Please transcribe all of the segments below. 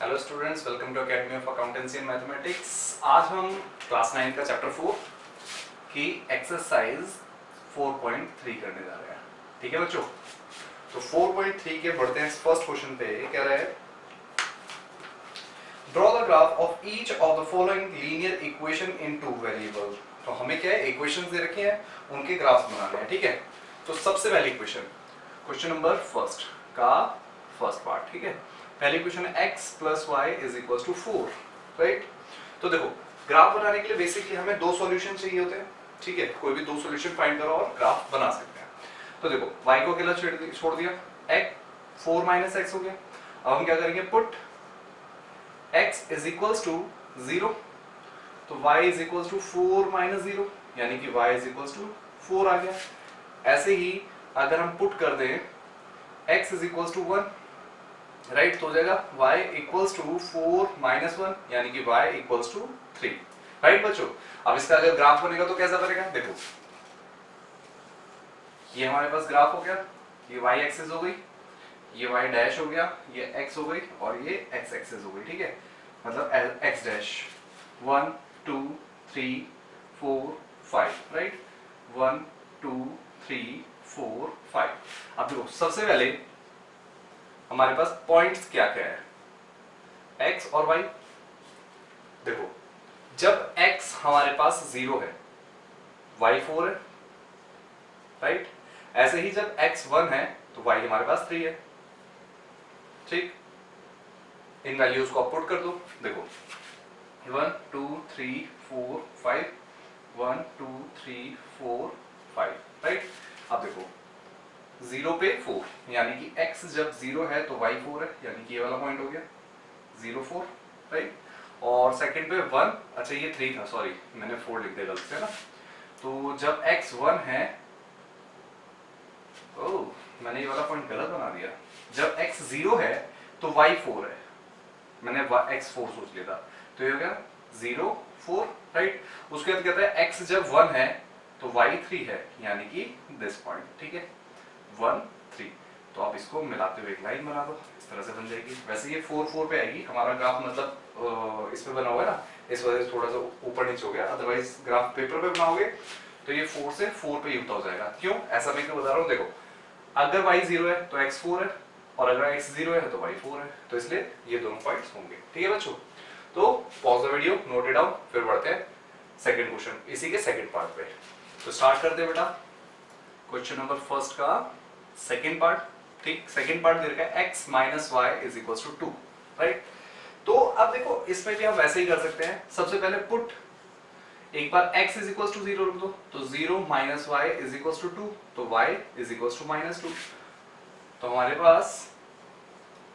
Hello students, welcome to academy of accountancy and mathematics. आज हम class 9 का chapter 4 की एक्सरसाइज 4.3 करने जा रहे हैं। ठीक है बच्चों, तो 4.3 के बढ़ते हैं फर्स्ट क्वेश्चन पे। कह रहा है draw the graph of each of the following linear equation in two variable. तो हमें क्या है, इक्वेशंस दे रखे हैं, उनके ग्राफ्स बनाने हैं। ठीक है, तो सबसे पहली इक्वेशन, क्वेश्चन नंबर फर्स्ट का फर्स्ट पार्ट। ठीक है, पहली क्वेश्चन है x plus y is equal to 4, right. तो देखो, ग्राफ बनाने के लिए बेसिकली हमें दो सॉल्यूशन चाहिए होते हैं। ठीक है, कोई भी दो सॉल्यूशन फाइंड करो और ग्राफ बना सकते हैं। तो देखो, y को अकेला छोड़ दिया, x 4 माइनस एक्स हो गया। अब हम क्या करेंगे, put x is equal to 0, तो y is equal to 4 minus 0, यानी कि y इज इक्वल टू 4 आ गया। ऐसे ही अगर हम पुट कर दें x is equal to 1, right, तो हो जाएगा y इक्वल्स टू 4 माइनस 1, यानी कि y इक्वल्स टू 3, राइट बच्चों। अब इसका अगर ग्राफ बनेगा तो कैसा बनेगा, देखो ये हमारे पास ग्राफ हो गया, ये y एक्सिस हो गई, ये y डैश हो गया, ये x हो गई और ये x एक्सिस हो गई। ठीक है, मतलब x डैश 1 2 3 4 5, राइट, 1 2 3 4 5। अब देखो, सबसे पहले हमारे पास पॉइंट्स क्या क्या है, x और y। देखो, जब x हमारे पास 0 है, y 4 है, राइट। ऐसे ही जब x 1 है तो y हमारे पास 3 है। ठीक, इन वैल्यूज को आप पुट कर दो। देखो 1 2 3 4 5, 1 2 3 4 5, राइट। अब देखो 0 पे 4, यानी कि x जब 0 है तो y 4 है, यानी कि ये वाला पॉइंट हो गया 0 4, राइट। और सेकंड पे 1, अच्छा ये 3 था, सॉरी मैंने 4 लिख दिया गलती से ना। तो जब x 1 है, ओह मैंने ये वाला पॉइंट गलत बना दिया। जब x 0 है तो y 4 है, मैंने x 4 सोच लिया था, तो ये हो गया 0 4, राइट। उसके बाद कहता है x जब 1 है तो y 3 है, यानी कि दिस पॉइंट। ठीक है, 1 3, तो आप इसको मिलाते हुए एक लाइन बना दो, इस तरह से बन जाएगी। वैसे ये 4 4 पे आएगी हमारा ग्राफ, मतलब इस पे बना हुआ है ना, इस वजह से थोड़ा सा ऊपर नीचे हो गया। अदरवाइज ग्राफ पेपर पे बनाओगे तो ये 4 से 4 पे युक्त हो जाएगा। क्यों ऐसा मैं क्यों बता रहा हूँ, देखो अगर y 0 है तो x 4 है, और अगर x 0 है तो y 4 है, तो इसलिए ये दोनों पॉइंट्स होंगे। ठीक है बच्चों, तो pause the video, note it down, फिर बढ़ते हैं सेकंड क्वेश्चन, इसी के सेकंड पार्ट पे। तो स्टार्ट करते हैं बेटा, क्वेश्चन नंबर फर्स्ट का सेकंड पार्ट। ठीक, सेकंड पार्ट दे रखा है x minus y is equal to 2, right. तो अब देखो, इसमें भी हम वैसे ही कर सकते हैं। सबसे पहले पुट, एक बार x इज इक्वल टू 0 रख दो, तो 0 minus y is equal to 2, तो y is equal to minus 2। तो हमारे पास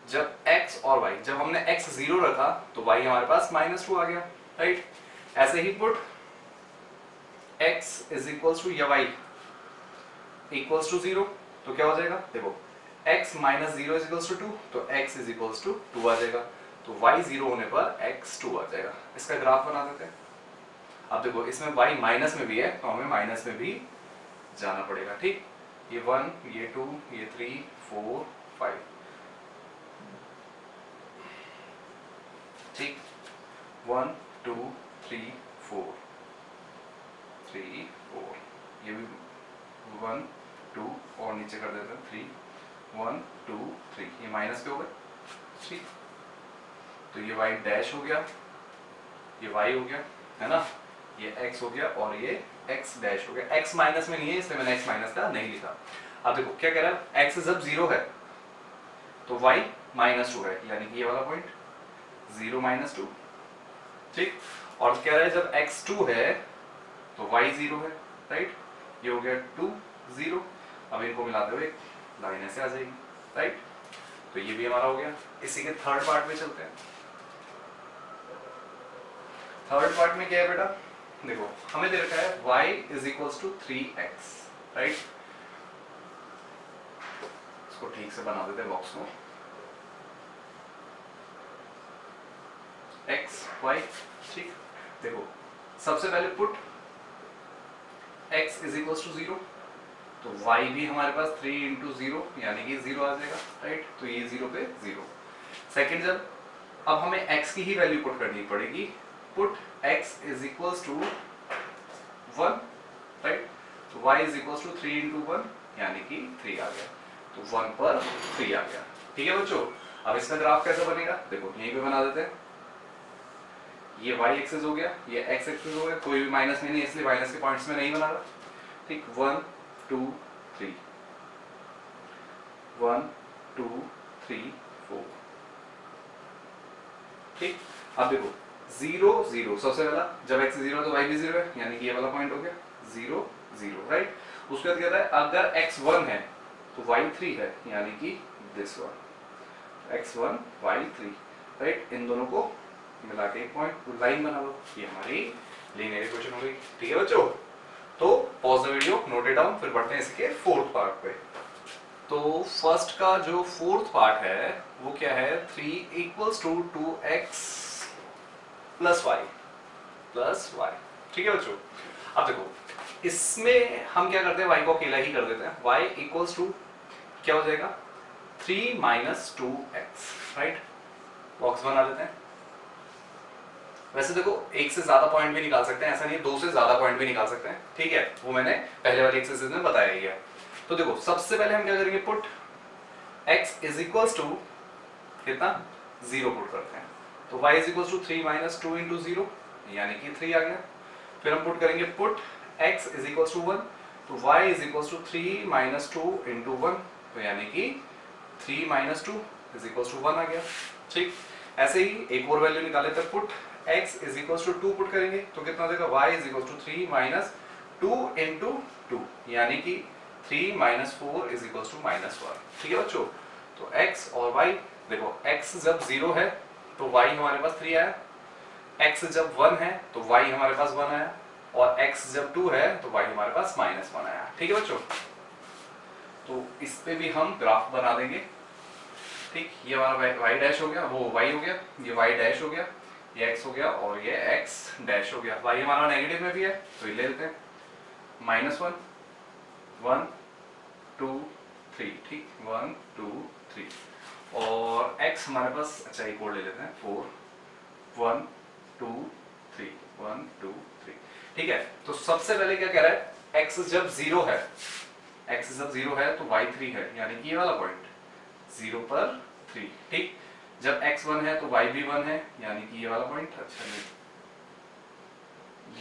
जब x और y, जब हमने x 0 रखा तो y हमारे पास माइनस 2 आ गया, राइट। ऐसे ही put x is equal to या y इक्वल्स टू 0, तो क्या हो जाएगा, देखो x minus 0 is equals to 2, तो x इज इक्वल्स टू 2 आ जाएगा, तो y 0 होने पर x 2 आ जाएगा। इसका ग्राफ बना देते हैं। अब देखो, इसमें y माइनस में भी है तो हमें माइनस में भी जाना पड़ेगा। ठीक, ये 1 ये 2 ये 3 4 5, ठीक 1 2 3 4 3 4, ये भी 1 2 और नीचे कर देते हैं 3 1 2 3, ये माइनस पे हो गए। ठीक, तो ये y डैश हो गया, ये y हो गया, है ना, ये x हो गया और ये x डैश हो गया। x माइनस में नहीं है इसलिए मैंने x माइनस का नहीं लिखा। अब देखो क्या कह रहा है, x जब 0 है तो y माइनस 2 है, यानी कि ये वाला पॉइंट 0 माइनस 2। ठीक, और कह रहा है जब x 2 है तो y 0 है, राइट। ये हो गया 2 0। अब इनको मिलाते हुए लाइन ऐसे आ जाएगी, राइट। तो ये भी हमारा हो गया। इसी के थर्ड पार्ट में चलते हैं। थर्ड पार्ट में क्या है बेटा, देखो हमें दे रखा है y is equals to 3x, right. इसको ठीक से बना देते हैं बॉक्स को, x y। ठीक, देखो सबसे पहले put x is equals to 0, तो y भी हमारे पास 3 इंटू 0 यानी कि 0 आ जाएगा, राइट। तो ये 0 पे 0। सेकेंड, जब अब हमें x की ही वैल्यू पुट करनी पड़ेगी। Put x is equals to 1, right. तो y is equals to 3 into 1 यानी कि 3 आ गया, तो 1 पर 3 आ गया। ठीक है बच्चों, अब इसका ग्राफ कैसे बनेगा, देखो यहीं पे बना देते हैं। ये y एक्सिस हो गया, ये x एक्सिस हो गया, कोई भी माइनस में नहीं इसलिए माइनस के पॉइंट्स में नहीं बना रहा। ठीक, 1 2 3 1 2 3 4। ठीक, अब देखो 0 0 सबसे पहला, जब x 0 है तो y भी 0 है, यानी कि ये वाला पॉइंट हो गया 0 0, राइट। उसके बाद कहता है अगर x 1 है तो y 3 है, यानी कि this one, x 1 y 3, right. इन दोनों को मिला के एक पॉइंट लाइन बना लो, ये हमारी लीनियर इक्वेशन हो गई। ठीक है बच्चों, तो pause the video, note it down, फिर बढ़ते हैं इसके फोर्थ पार्ट पे। तो फर्स्ट का जो फोर्थ पार्ट है वो क्या है, 3 equals to 2x plus y plus y. ठीक है बच्चों, अब देखो इसमें हम क्या करते हैं, y को अकेला ही कर देते हैं। y इक्वल्स टू क्या हो जाएगा, 3 माइनस 2x, राइट। बॉक्स बना लेते हैं। वैसे देखो एक से ज्यादा पॉइंट भी निकाल सकते हैं, ऐसा नहीं, 2 से ज्यादा पॉइंट भी निकाल सकते हैं। ठीक है, वो मैंने पहले वाली एक्सरसाइज में बताया ही है। तो देखो सबसे पहले हम क्या करेंगे, put x is equals to कितना, 0 पुट करते हैं। तो y is equals to 3 minus 2 into 0 यानी कि 3 आ गया। फिर हम पुट करेंगे put x is equals to 1, तो y is equals to 3 minus 2 into 1, तो यानी कि 3 माइनस 2 इज इक्वल्स टू 1 आ गया। ठीक, ऐसे ही एक और वैल्यू निकाले थे, put x is equals to 2 put करेंगे तो कितना देगा, y is equals to 3 minus 2 into 2 यानी कि 3 minus 4 is equals to minus 1। ठीक है बच्चों, तो x और y, देखो x जब 0 है तो y हमारे पास 3 आया, x जब 1 है तो y हमारे पास 1 आया, और x जब 2 है तो y हमारे पास माइनस 1 आया। ठीक है बच्चों, तो इस पे भी हम ग्राफ बना देंगे। ठीक, ये हमारा y डैश हो गया, वो y हो गया, ये y डैश हो गया, ये x हो गया और ये x डैश हो गया। y हमारा नेगेटिव में भी है तो ये ले लेते हैं, -1 1 2 3, ठीक, 1 2 3, और x हमारे पास, अच्छा एक और ले लेते हैं, 4 1 2 3 1 2 3। ठीक है, तो सबसे पहले क्या कह रहा है, x जब 0 है, x जब 0 है तो y 3 है, यानी कि ये वाला पॉइंट 0 पर 3। ठीक, जब x 1 है तो y भी 1 है, यानी कि ये वाला पॉइंट, अच्छा नहीं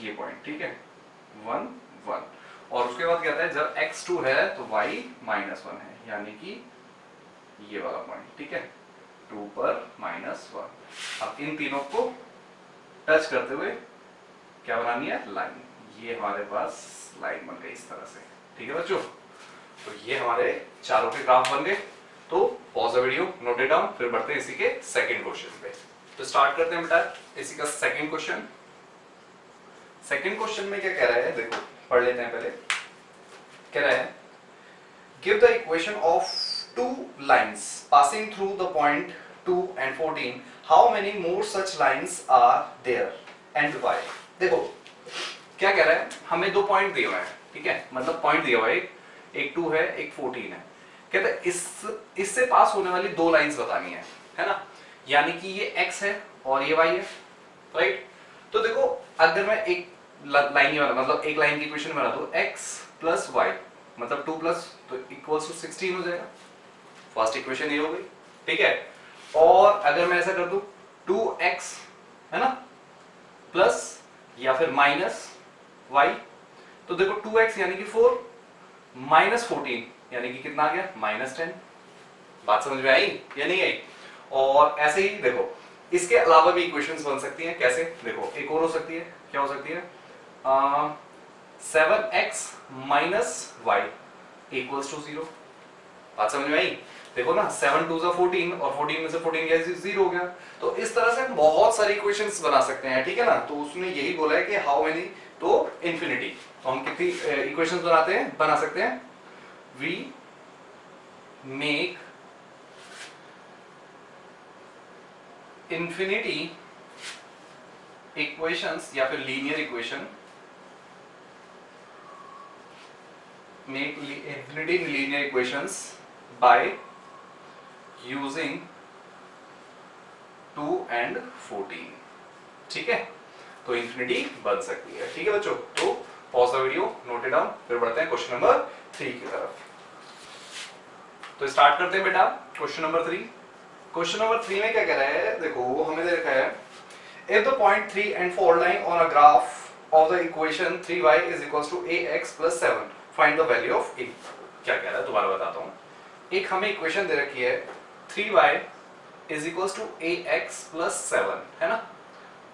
ये पॉइंट, ठीक है 1 1, और उसके बाद कहता है जब x 2 है तो y -1 है, यानी कि ये वाला पॉइंट। ठीक है, 2 पर -1। अब इन तीनों को टच करते हुए क्या बनानी है, लाइन। ये हमारे पास लाइन बन गई इस तरह से। ठीक है बच्चों, तो ये हमारे चारों के ग्राफ बन गए। तो pause the video, note it down, फिर बढ़ते हैं इसी के सेकंड क्वेश्चन पे। तो स्टार्ट करते हैं बेटा इसी का सेकंड क्वेश्चन। सेकंड क्वेश्चन में क्या कह रहा है, देखो पढ़ लेते हैं पहले। कह रहा है give the equation of two lines passing through the point 2 and 14, how many more such lines are there and why. देखो क्या कह रहा है, हमें दो पॉइंट दिए हुए हैं, ठीक है, मतलब पॉइंट दिया हुआ है, एक 2 है एक 14 है। कहते हैं इससे पास होने वाली दो लाइंस बतानी है ना, यानी कि ये x है और ये y है, राइट। तो देखो अगर मैं एक लाइन ही वाला, मतलब एक लाइन की इक्वेशन बना दूं, x प्लस वाई मतलब 2 प्लस तो इक्वल्स टू 16 हो जाएगा। फर्स्ट इक्वेशन ये हो गई, ठीक है। और अगर मैं ऐसा कर दूं 2x है ना प्लस या फिर माइनस y, तो देखो 2x यानी कि 4 माइनस 14 यानी कि कितना आ गया, -10। बात समझ में आई या नहीं आई। और ऐसे ही देखो इसके अलावा भी इक्वेशंस बन सकती हैं, कैसे, देखो एक और हो सकती है, क्या हो सकती है, 7x minus y equals to 0। बात समझ में आई। देखो ना 7 2 14 और 14 में से 14 गया 0 हो गया। तो इस तरह से हम बहुत सारी इक्वेशंस बना सकते हैं, ठीक है ना। तो उसने यही बोला है कि हाउ मेनी, तो इंफिनिटी। तो हम कितनी इक्वेशंस बना सकते हैं, वी मेक इंफिनिटी इक्वेशंस या फिर linear equation, make infinity linear equations by using 2 and 14, ठीक है, तो इंफिनिटी बन सकती है। ठीक है बच्चों, तो pause the video, note it down, फिर बढ़ते हैं क्वेश्चन नंबर 3 की तरफ। तो स्टार्ट करते हैं बेटा क्वेश्चन नंबर 3। क्वेश्चन नंबर 3 में क्या कह रहा है, देखो हमें दे रखा है if the point 3 and 4 lying on a graph of the equation 3y is equals to ax plus 7 find the value of a। क्या कह रहा है दोबारा बताता हूँ, एक हमें इक्वेशन दे रखी है 3y is equals to ax plus 7, है ना,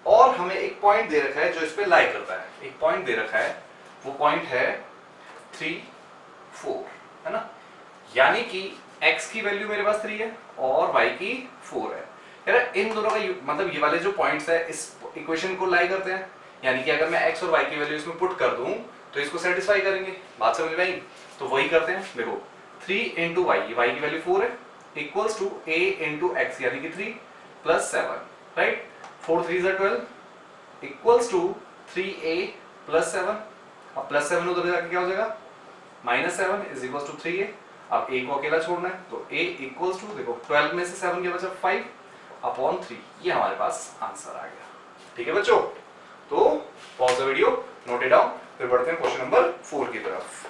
और हमें एक पॉइंट दे रखा है जो इस पे लाई करता है, एक पॉइंट दे रखा है, वो पॉइंट है 3 4, है ना, यानी कि x की वैल्यू मेरे पास 3 है और y की 4 है। यार इन दोनों का मतलब ये वाले जो पॉइंट्स है इस इक्वेशन को लाई करते हैं, यानी कि अगर मैं x और y की वैल्यू इसमें पुट कर दूं तो इसको सेटिस्फाई करेंगे, बात समझ में आई। तो वही करते हैं, देखो 3 इंटू वाई, y की वैल्यू 4 है, equals to a into x यानी कि 3 plus 7, right, 4 3 is 12 equals to 3a plus 7। अब प्लस 7 उधर जाके क्या हो जाएगा, minus 7 is equals to 3a। अब a को अकेला छोड़ना है तो a इक्वल्स टू, देखो 12 में से 7 के बचा 5 अपॉन 3, ये हमारे पास आंसर आ गया। ठीक है बच्चों, तो pause the video, note it down, फिर बढ़ते हैं क्वेश्चन नंबर 4 की तरफ।